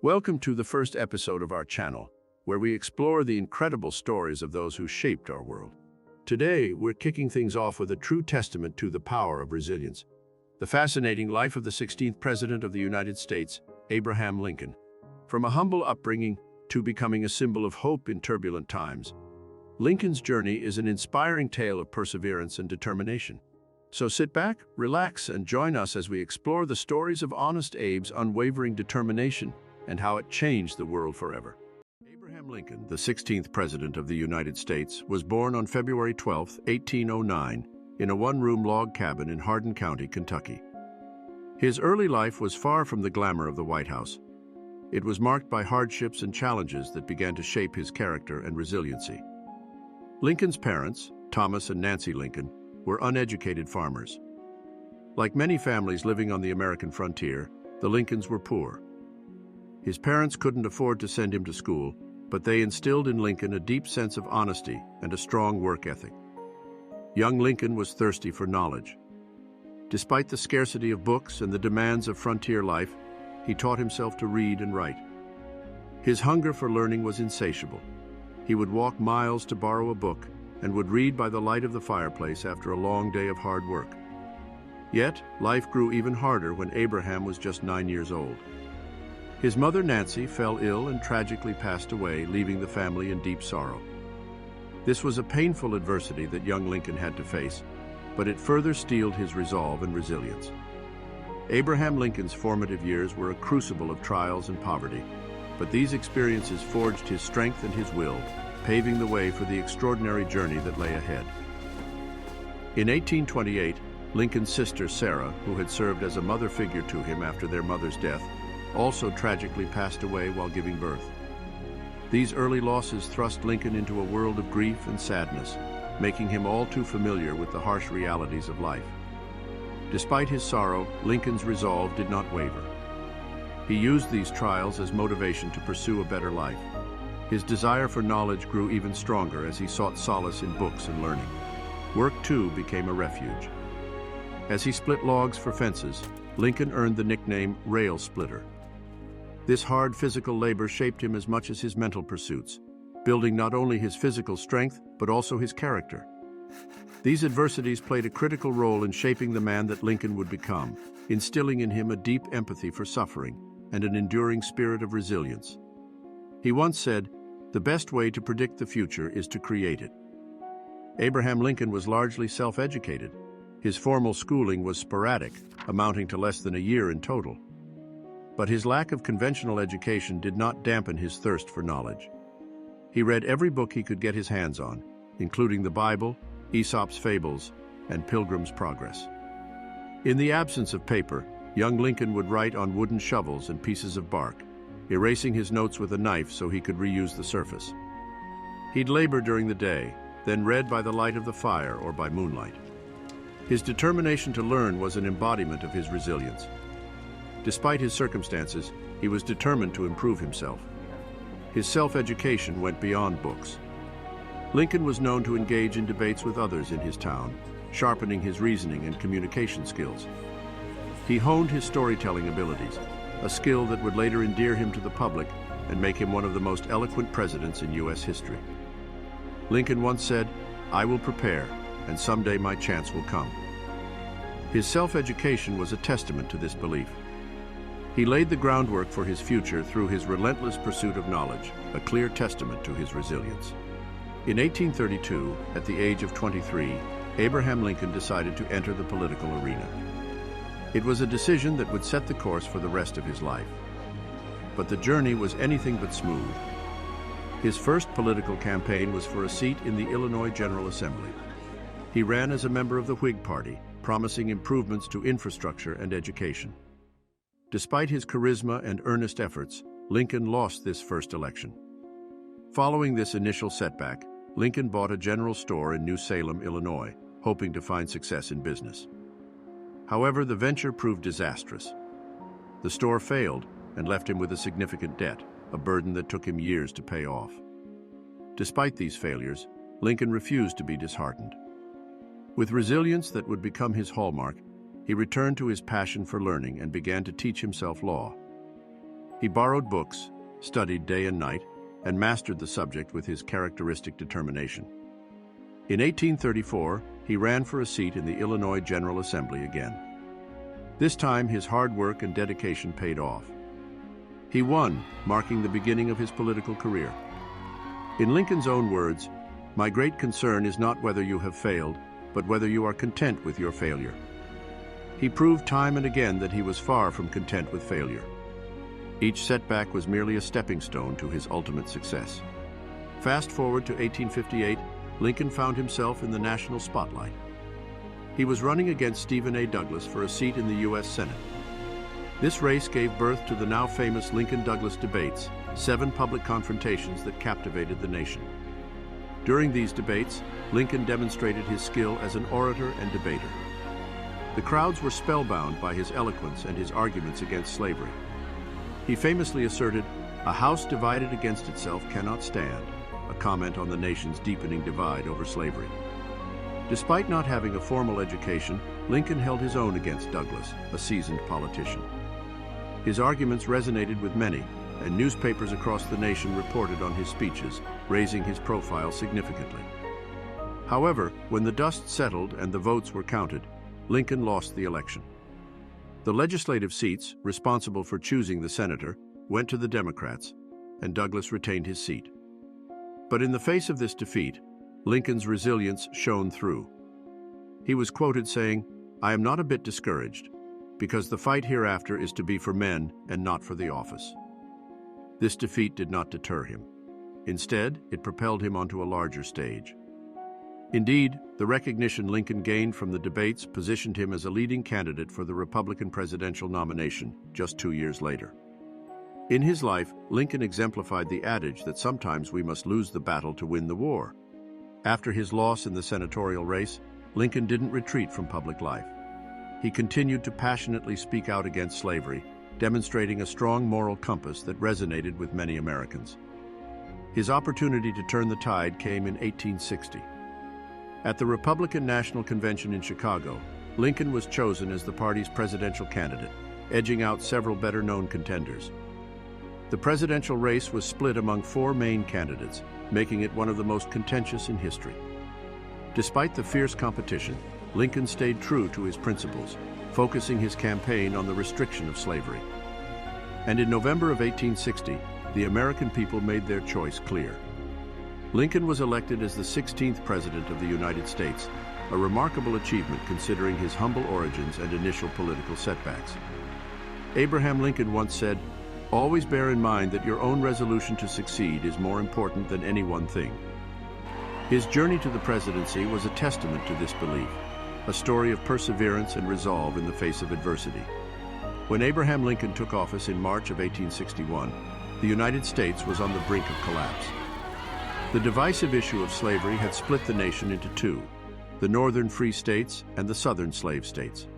Welcome to the first episode of our channel, where we explore the incredible stories of those who shaped our world. Today, we're kicking things off with a true testament to the power of resilience. The fascinating life of the 16th President of the United States, Abraham Lincoln. From a humble upbringing to becoming a symbol of hope in turbulent times, Lincoln's journey is an inspiring tale of perseverance and determination. So sit back, relax, and join us as we explore the stories of Honest Abe's unwavering determination and how it changed the world forever. Abraham Lincoln, the 16th President of the United States, was born on February 12, 1809, in a one-room log cabin in Hardin County, Kentucky. His early life was far from the glamour of the White House. It was marked by hardships and challenges that began to shape his character and resiliency. Lincoln's parents, Thomas and Nancy Lincoln, were uneducated farmers. Like many families living on the American frontier, the Lincolns were poor. His parents couldn't afford to send him to school, but they instilled in Lincoln a deep sense of honesty and a strong work ethic. Young Lincoln was thirsty for knowledge. Despite the scarcity of books and the demands of frontier life, he taught himself to read and write. His hunger for learning was insatiable. He would walk miles to borrow a book and would read by the light of the fireplace after a long day of hard work. Yet, life grew even harder when Abraham was just 9 years old. His mother, Nancy, fell ill and tragically passed away, leaving the family in deep sorrow. This was a painful adversity that young Lincoln had to face, but it further steeled his resolve and resilience. Abraham Lincoln's formative years were a crucible of trials and poverty, but these experiences forged his strength and his will, paving the way for the extraordinary journey that lay ahead. In 1828, Lincoln's sister, Sarah, who had served as a mother figure to him after their mother's death, also tragically passed away while giving birth. These early losses thrust Lincoln into a world of grief and sadness, making him all too familiar with the harsh realities of life. Despite his sorrow, Lincoln's resolve did not waver. He used these trials as motivation to pursue a better life. His desire for knowledge grew even stronger as he sought solace in books and learning. Work, too, became a refuge. As he split logs for fences, Lincoln earned the nickname Rail Splitter. This hard physical labor shaped him as much as his mental pursuits, building not only his physical strength, but also his character. These adversities played a critical role in shaping the man that Lincoln would become, instilling in him a deep empathy for suffering and an enduring spirit of resilience. He once said, "The best way to predict the future is to create it." Abraham Lincoln was largely self-educated. His formal schooling was sporadic, amounting to less than a year in total. But his lack of conventional education did not dampen his thirst for knowledge. He read every book he could get his hands on, including the Bible, Aesop's Fables, and Pilgrim's Progress. In the absence of paper, young Lincoln would write on wooden shovels and pieces of bark, erasing his notes with a knife so he could reuse the surface. He'd labor during the day, then read by the light of the fire or by moonlight. His determination to learn was an embodiment of his resilience. Despite his circumstances, he was determined to improve himself. His self-education went beyond books. Lincoln was known to engage in debates with others in his town, sharpening his reasoning and communication skills. He honed his storytelling abilities, a skill that would later endear him to the public and make him one of the most eloquent presidents in U.S. history. Lincoln once said, "I will prepare, and someday my chance will come." His self-education was a testament to this belief. He laid the groundwork for his future through his relentless pursuit of knowledge, a clear testament to his resilience. In 1832, at the age of 23, Abraham Lincoln decided to enter the political arena. It was a decision that would set the course for the rest of his life. But the journey was anything but smooth. His first political campaign was for a seat in the Illinois General Assembly. He ran as a member of the Whig Party, promising improvements to infrastructure and education. Despite his charisma and earnest efforts, Lincoln lost this first election. Following this initial setback, Lincoln bought a general store in New Salem, Illinois, hoping to find success in business. However, the venture proved disastrous. The store failed and left him with a significant debt, a burden that took him years to pay off. Despite these failures, Lincoln refused to be disheartened. With resilience that would become his hallmark, he returned to his passion for learning and began to teach himself law. He borrowed books, studied day and night, and mastered the subject with his characteristic determination. In 1834, he ran for a seat in the Illinois General Assembly again. This time, his hard work and dedication paid off. He won, marking the beginning of his political career. In Lincoln's own words, "My great concern is not whether you have failed, but whether you are content with your failure." He proved time and again that he was far from content with failure. Each setback was merely a stepping stone to his ultimate success. Fast forward to 1858, Lincoln found himself in the national spotlight. He was running against Stephen A. Douglas for a seat in the U.S. Senate. This race gave birth to the now famous Lincoln-Douglas debates, 7 public confrontations that captivated the nation. During these debates, Lincoln demonstrated his skill as an orator and debater. The crowds were spellbound by his eloquence and his arguments against slavery. He famously asserted, "A house divided against itself cannot stand," a comment on the nation's deepening divide over slavery. Despite not having a formal education, Lincoln held his own against Douglas, a seasoned politician. His arguments resonated with many, and newspapers across the nation reported on his speeches, raising his profile significantly. However, when the dust settled and the votes were counted, Lincoln lost the election. The legislative seats, responsible for choosing the senator, went to the Democrats, and Douglas retained his seat. But in the face of this defeat, Lincoln's resilience shone through. He was quoted saying, "I am not a bit discouraged, because the fight hereafter is to be for men and not for the office." This defeat did not deter him. Instead, it propelled him onto a larger stage. Indeed, the recognition Lincoln gained from the debates positioned him as a leading candidate for the Republican presidential nomination just 2 years later. In his life, Lincoln exemplified the adage that sometimes we must lose the battle to win the war. After his loss in the senatorial race, Lincoln didn't retreat from public life. He continued to passionately speak out against slavery, demonstrating a strong moral compass that resonated with many Americans. His opportunity to turn the tide came in 1860. At the Republican National Convention in Chicago, Lincoln was chosen as the party's presidential candidate, edging out several better-known contenders. The presidential race was split among 4 main candidates, making it one of the most contentious in history. Despite the fierce competition, Lincoln stayed true to his principles, focusing his campaign on the restriction of slavery. And in November of 1860, the American people made their choice clear. Lincoln was elected as the 16th President of the United States, a remarkable achievement considering his humble origins and initial political setbacks. Abraham Lincoln once said, "Always bear in mind that your own resolution to succeed is more important than any one thing." His journey to the presidency was a testament to this belief, a story of perseverance and resolve in the face of adversity. When Abraham Lincoln took office in March of 1861, the United States was on the brink of collapse. The divisive issue of slavery had split the nation into 2, the northern free states and the southern slave states.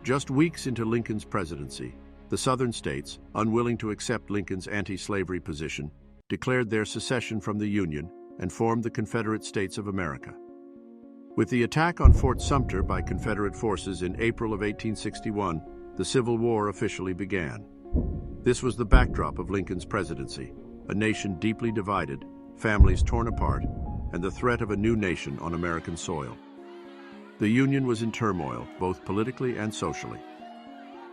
Just weeks into Lincoln's presidency, the southern states, unwilling to accept Lincoln's anti-slavery position, declared their secession from the Union and formed the Confederate States of America. With the attack on Fort Sumter by Confederate forces in April of 1861, the Civil War officially began. This was the backdrop of Lincoln's presidency, a nation deeply divided, families torn apart, and the threat of a new nation on American soil. The Union was in turmoil, both politically and socially.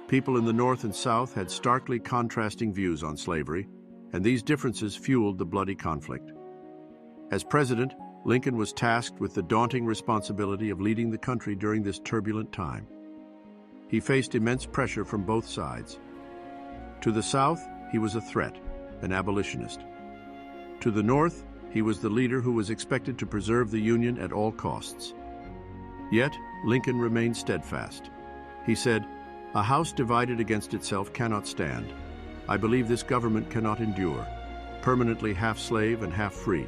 People in the North and South had starkly contrasting views on slavery, and these differences fueled the bloody conflict. As president, Lincoln was tasked with the daunting responsibility of leading the country during this turbulent time. He faced immense pressure from both sides. To the South, he was a threat, an abolitionist. To the North, he was the leader who was expected to preserve the Union at all costs. Yet, Lincoln remained steadfast. He said, "A house divided against itself cannot stand. I believe this government cannot endure, permanently half slave and half free."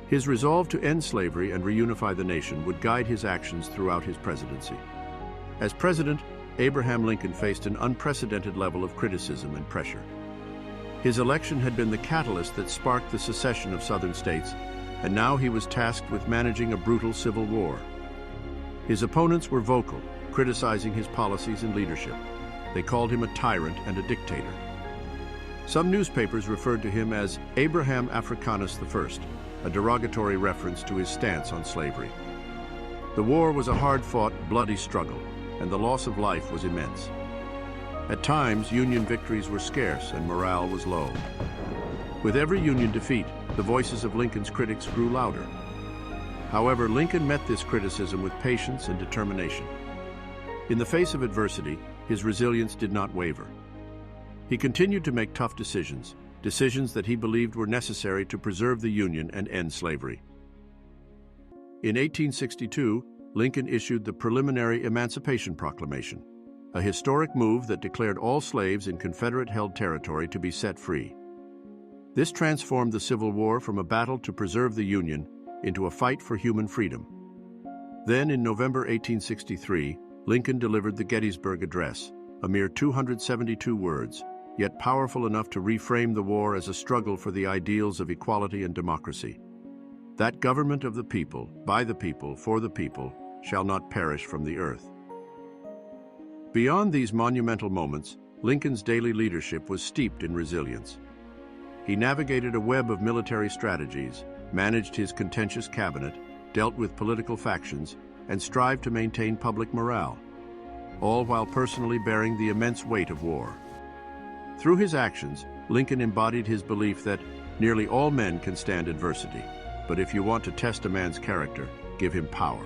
His resolve to end slavery and reunify the nation would guide his actions throughout his presidency. As president, Abraham Lincoln faced an unprecedented level of criticism and pressure. His election had been the catalyst that sparked the secession of southern states, and now he was tasked with managing a brutal civil war. His opponents were vocal, criticizing his policies and leadership. They called him a tyrant and a dictator. Some newspapers referred to him as Abraham Africanus I, a derogatory reference to his stance on slavery. The war was a hard-fought, bloody struggle, and the loss of life was immense. At times, Union victories were scarce and morale was low. With every Union defeat, the voices of Lincoln's critics grew louder. However, Lincoln met this criticism with patience and determination. In the face of adversity, his resilience did not waver. He continued to make tough decisions that he believed were necessary to preserve the Union and end slavery. In 1862, Lincoln issued the preliminary Emancipation Proclamation, a historic move that declared all slaves in Confederate-held territory to be set free. This transformed the Civil War from a battle to preserve the Union into a fight for human freedom. Then, in November 1863, Lincoln delivered the Gettysburg Address, a mere 272 words, yet powerful enough to reframe the war as a struggle for the ideals of equality and democracy. That government of the people, by the people, for the people, shall not perish from the earth. Beyond these monumental moments, Lincoln's daily leadership was steeped in resilience. He navigated a web of military strategies, managed his contentious cabinet, dealt with political factions, and strived to maintain public morale, all while personally bearing the immense weight of war. Through his actions, Lincoln embodied his belief that nearly all men can stand adversity, but if you want to test a man's character, give him power.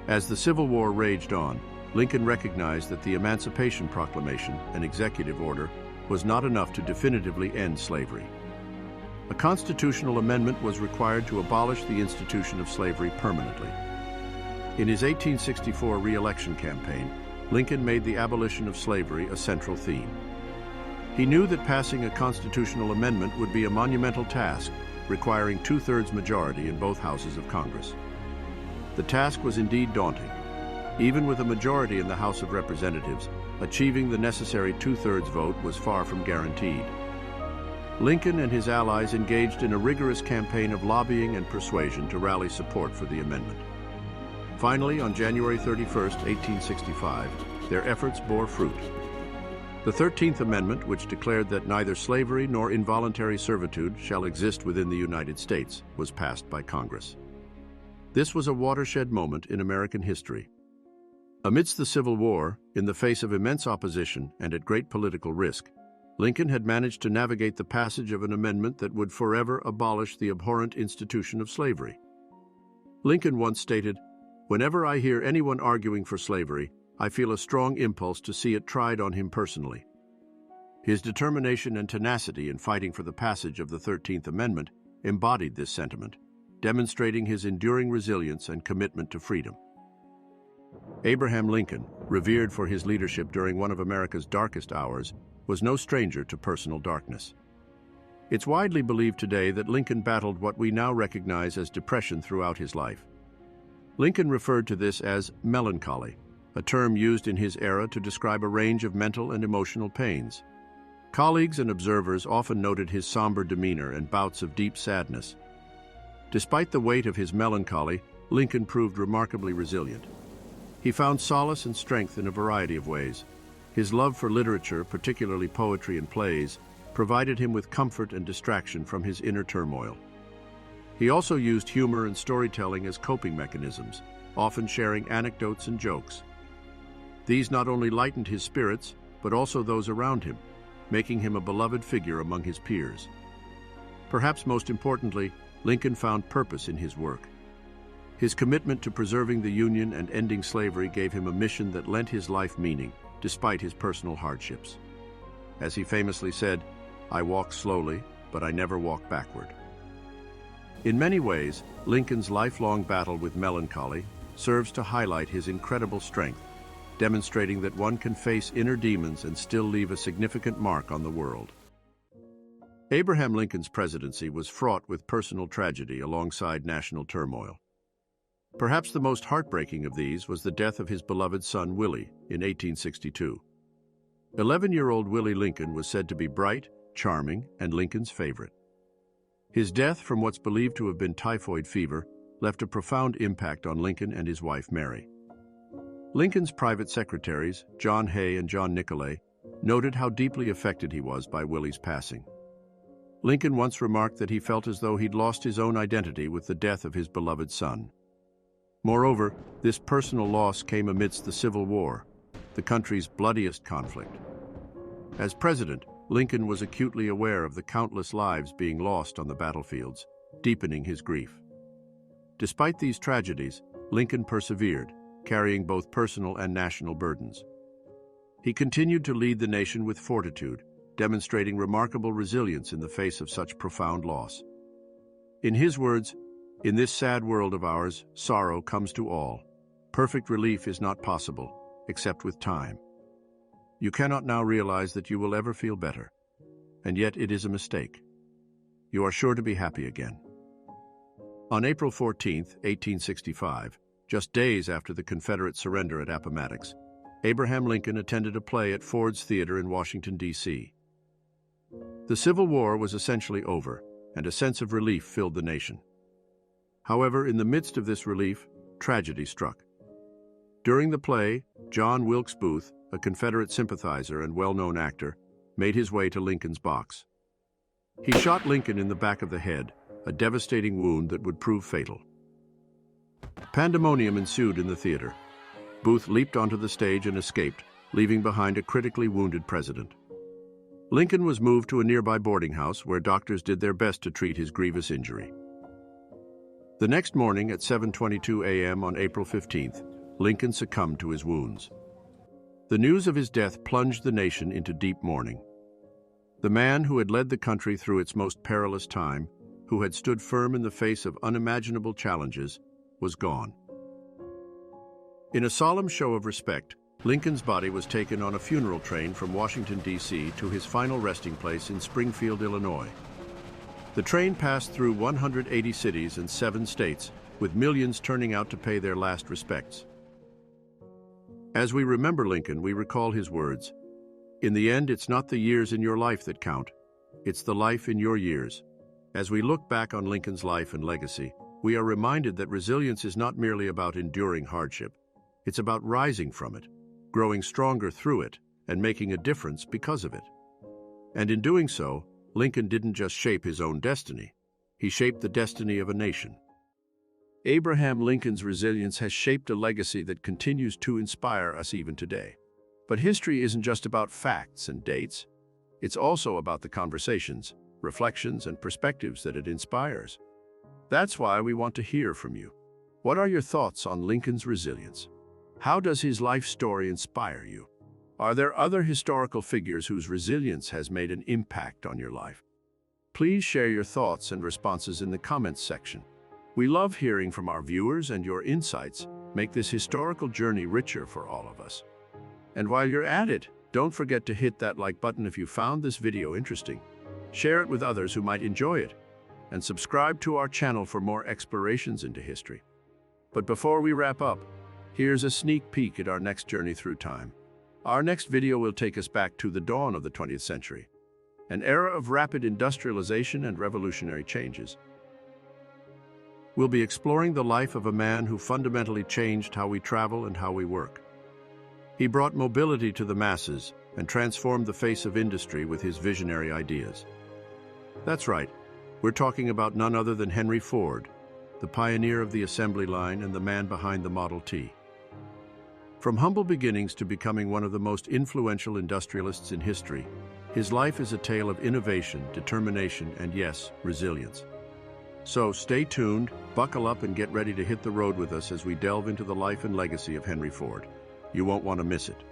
As the Civil War raged on, Lincoln recognized that the Emancipation Proclamation, an executive order, was not enough to definitively end slavery. A constitutional amendment was required to abolish the institution of slavery permanently. In his 1864 re-election campaign, Lincoln made the abolition of slavery a central theme. He knew that passing a constitutional amendment would be a monumental task, requiring two-thirds majority in both houses of Congress. The task was indeed daunting. Even with a majority in the House of Representatives, achieving the necessary two-thirds vote was far from guaranteed. Lincoln and his allies engaged in a rigorous campaign of lobbying and persuasion to rally support for the amendment. Finally, on January 31, 1865, their efforts bore fruit. The 13th Amendment, which declared that neither slavery nor involuntary servitude shall exist within the United States, was passed by Congress. This was a watershed moment in American history. Amidst the Civil War, in the face of immense opposition and at great political risk, Lincoln had managed to navigate the passage of an amendment that would forever abolish the abhorrent institution of slavery. Lincoln once stated, "Whenever I hear anyone arguing for slavery, I feel a strong impulse to see it tried on him personally." His determination and tenacity in fighting for the passage of the 13th Amendment embodied this sentiment, demonstrating his enduring resilience and commitment to freedom. Abraham Lincoln, revered for his leadership during one of America's darkest hours, was no stranger to personal darkness. It's widely believed today that Lincoln battled what we now recognize as depression throughout his life. Lincoln referred to this as melancholy, a term used in his era to describe a range of mental and emotional pains. Colleagues and observers often noted his somber demeanor and bouts of deep sadness. Despite the weight of his melancholy, Lincoln proved remarkably resilient. He found solace and strength in a variety of ways. His love for literature, particularly poetry and plays, provided him with comfort and distraction from his inner turmoil. He also used humor and storytelling as coping mechanisms, often sharing anecdotes and jokes. These not only lightened his spirits, but also those around him, making him a beloved figure among his peers. Perhaps most importantly, Lincoln found purpose in his work. His commitment to preserving the Union and ending slavery gave him a mission that lent his life meaning, despite his personal hardships. As he famously said, "I walk slowly, but I never walk backward." In many ways, Lincoln's lifelong battle with melancholy serves to highlight his incredible strength, demonstrating that one can face inner demons and still leave a significant mark on the world. Abraham Lincoln's presidency was fraught with personal tragedy alongside national turmoil. Perhaps the most heartbreaking of these was the death of his beloved son Willie in 1862. 11-year-old Willie Lincoln was said to be bright, charming, and Lincoln's favorite. His death from what's believed to have been typhoid fever left a profound impact on Lincoln and his wife Mary. Lincoln's private secretaries, John Hay and John Nicolay, noted how deeply affected he was by Willie's passing. Lincoln once remarked that he felt as though he'd lost his own identity with the death of his beloved son. Moreover, this personal loss came amidst the Civil War, the country's bloodiest conflict. As president, Lincoln was acutely aware of the countless lives being lost on the battlefields, deepening his grief. Despite these tragedies, Lincoln persevered, carrying both personal and national burdens. He continued to lead the nation with fortitude, demonstrating remarkable resilience in the face of such profound loss. In his words, "In this sad world of ours, sorrow comes to all. Perfect relief is not possible, except with time. You cannot now realize that you will ever feel better, and yet it is a mistake. You are sure to be happy again." On April 14, 1865, just days after the Confederate surrender at Appomattox, Abraham Lincoln attended a play at Ford's Theater in Washington, D.C. The Civil War was essentially over, and a sense of relief filled the nation. However, in the midst of this relief, tragedy struck. During the play, John Wilkes Booth, a Confederate sympathizer and well-known actor, made his way to Lincoln's box. He shot Lincoln in the back of the head, a devastating wound that would prove fatal. Pandemonium ensued in the theater. Booth leaped onto the stage and escaped, leaving behind a critically wounded president. Lincoln was moved to a nearby boarding house where doctors did their best to treat his grievous injury. The next morning at 7:22 a.m. on April 15th, Lincoln succumbed to his wounds. The news of his death plunged the nation into deep mourning. The man who had led the country through its most perilous time, who had stood firm in the face of unimaginable challenges, was gone. In a solemn show of respect, Lincoln's body was taken on a funeral train from Washington, D.C. to his final resting place in Springfield, Illinois. The train passed through 180 cities and 7 states, with millions turning out to pay their last respects. As we remember Lincoln, we recall his words, "In the end, it's not the years in your life that count, it's the life in your years." As we look back on Lincoln's life and legacy, we are reminded that resilience is not merely about enduring hardship. It's about rising from it, growing stronger through it, and making a difference because of it. And in doing so, Lincoln didn't just shape his own destiny, he shaped the destiny of a nation. Abraham Lincoln's resilience has shaped a legacy that continues to inspire us even today. But history isn't just about facts and dates. It's also about the conversations, reflections, and perspectives that it inspires. That's why we want to hear from you. What are your thoughts on Lincoln's resilience? How does his life story inspire you? Are there other historical figures whose resilience has made an impact on your life? Please share your thoughts and responses in the comments section. We love hearing from our viewers, and your insights make this historical journey richer for all of us. And while you're at it, don't forget to hit that like button if you found this video interesting. Share it with others who might enjoy it, and subscribe to our channel for more explorations into history. But before we wrap up, here's a sneak peek at our next journey through time. Our next video will take us back to the dawn of the 20th century, an era of rapid industrialization and revolutionary changes. We'll be exploring the life of a man who fundamentally changed how we travel and how we work. He brought mobility to the masses and transformed the face of industry with his visionary ideas. That's right, we're talking about none other than Henry Ford, the pioneer of the assembly line and the man behind the Model T. From humble beginnings to becoming one of the most influential industrialists in history, his life is a tale of innovation, determination, and yes, resilience. So stay tuned, buckle up, and get ready to hit the road with us as we delve into the life and legacy of Henry Ford. You won't want to miss it.